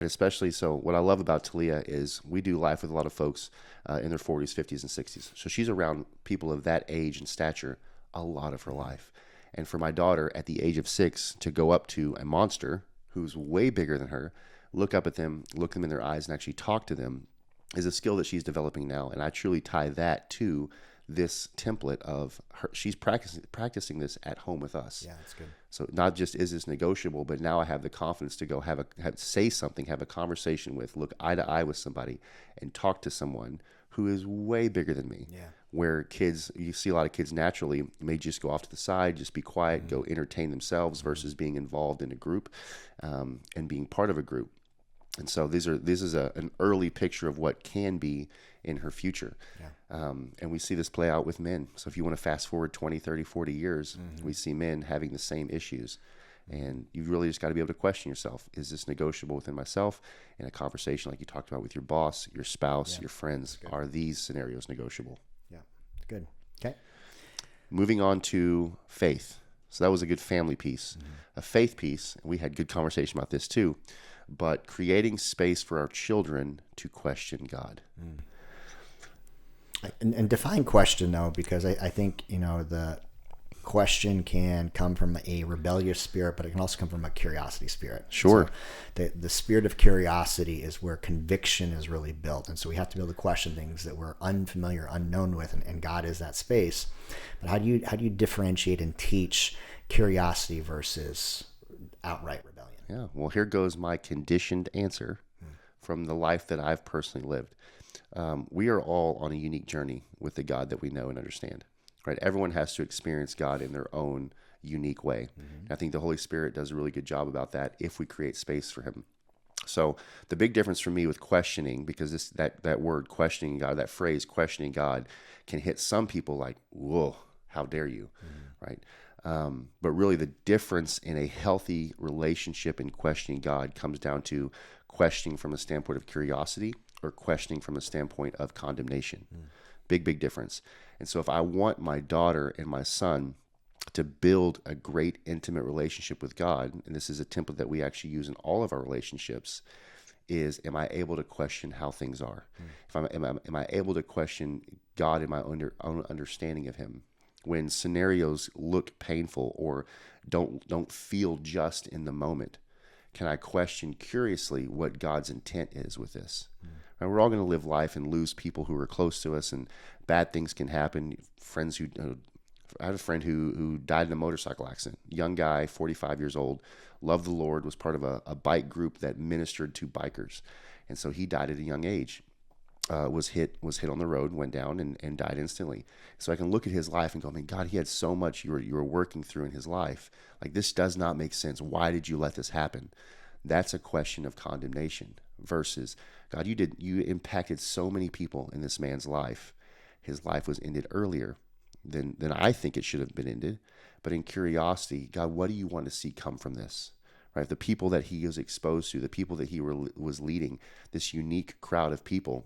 And especially so, what I love about Talia is we do life with a lot of folks in their 40s, 50s, and 60s. So she's around people of that age and stature a lot of her life. And for my daughter at the age of 6 to go up to a monster who's way bigger than her, look up at them, look them in their eyes, and actually talk to them is a skill that she's developing now. And I truly tie that to this template of her. She's practicing this at home with us. Yeah, that's good. So not just is this negotiable, but now I have the confidence to go say something, have a conversation with, look eye to eye with somebody, and talk to someone who is way bigger than me. Yeah. Where kids, you see a lot of kids naturally may just go off to the side, just be quiet, go entertain themselves versus being involved in a group and being part of a group. And so this is an early picture of what can be in her future. Yeah. And we see this play out with men. So if you want to fast forward 20, 30, 40 years, we see men having the same issues. And you really just got to be able to question yourself. Is this negotiable within myself? In a conversation like you talked about with your boss, your spouse, your friends, are these scenarios negotiable? Yeah. Good. Okay. Moving on to faith. So that was a good family piece. A faith piece, and we had good conversation about this too, but creating space for our children to question God. And define question though, because I think, the question can come from a rebellious spirit, but it can also come from a curiosity spirit. Sure. So the spirit of curiosity is where conviction is really built. And so we have to be able to question things that we're unfamiliar, unknown with, and God is that space. But how do you differentiate and teach curiosity versus outright rebellion? Yeah. Well, here goes my conditioned answer from the life that I've personally lived. We are all on a unique journey with the God that we know and understand. Right? Everyone has to experience God in their own unique way. And I think the Holy Spirit does a really good job about that if we create space for him. So the big difference for me with questioning, because that word questioning God, that phrase questioning God, can hit some people like, whoa, how dare you, right? But really the difference in a healthy relationship in questioning God comes down to questioning from a standpoint of curiosity or questioning from a standpoint of condemnation. Big difference. And so if I want my daughter and my son to build a great intimate relationship with God, and this is a template that we actually use in all of our relationships, is am I able to question how things are? If am I able to question God in my own understanding of him? When scenarios look painful or don't feel just in the moment, can I question curiously what God's intent is with this? And we're all going to live life and lose people who are close to us, and bad things can happen. I had a friend who died in a motorcycle accident. Young guy, 45 years old, loved the Lord, was part of a bike group that ministered to bikers. And so he died at a young age, was hit on the road, went down and died instantly. So I can look at his life and go, man, God, he had so much you were working through in his life. Like, this does not make sense. Why did you let this happen? That's a question of condemnation versus, God, you impacted so many people in this man's life. His life was ended earlier than I think it should have been ended. But in curiosity, God, what do you want to see come from this? Right? The people that he was exposed to, the people that he was leading, this unique crowd of people.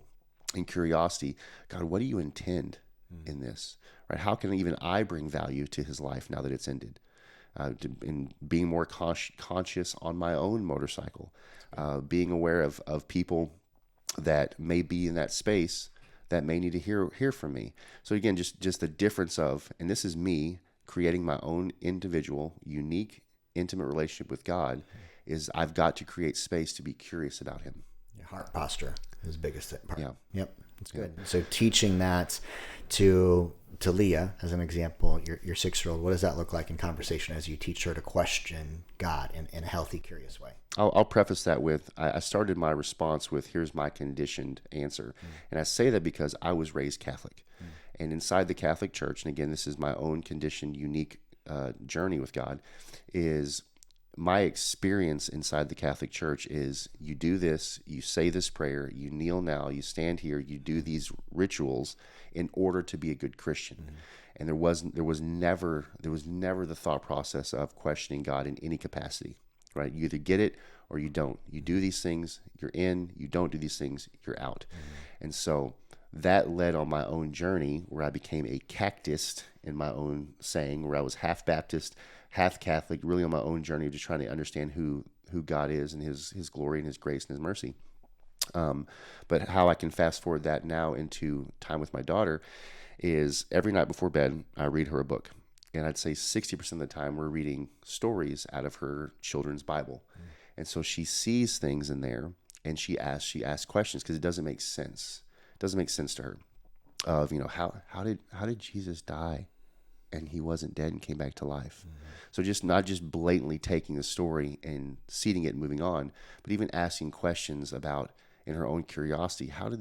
In curiosity, God, what do you intend in this? Right? How can even I bring value to his life now that it's ended? In being more conscious on my own motorcycle, being aware of people that may be in that space that may need to hear from me. So again, just the difference of, and this is me creating my own individual, unique, intimate relationship with God, is I've got to create space to be curious about him. Your heart posture is the biggest part. Yeah. Yep. That's good. Yeah. So teaching that to Leah, as an example, your 6-year-old, what does that look like in conversation as you teach her to question God in a healthy, curious way? I'll preface that with, I started my response with, here's my conditioned answer. And I say that because I was raised Catholic. And inside the Catholic Church, and again, this is my own conditioned, unique journey with God, is my experience inside the Catholic Church is you do this, you say this prayer, you kneel now, you stand here, you do these rituals in order to be a good Christian. And there was never the thought process of questioning God in any capacity, right? You either get it or you don't. You do these things, you're in. You don't do these things, you're out. And so that led on my own journey where I became a Cactist in my own saying, where I was half Baptist, half Catholic, really on my own journey of just trying to understand who who God is and his glory and his grace and his mercy. But how I can fast forward that now into time with my daughter is every night before bed, I read her a book. And I'd say 60% of the time we're reading stories out of her children's Bible. And so she sees things in there and she asks questions because it doesn't make sense. It doesn't make sense to her of, how did Jesus die and he wasn't dead and came back to life? So just not just blatantly taking the story and seeding it and moving on, but even asking questions about, in her own curiosity, how did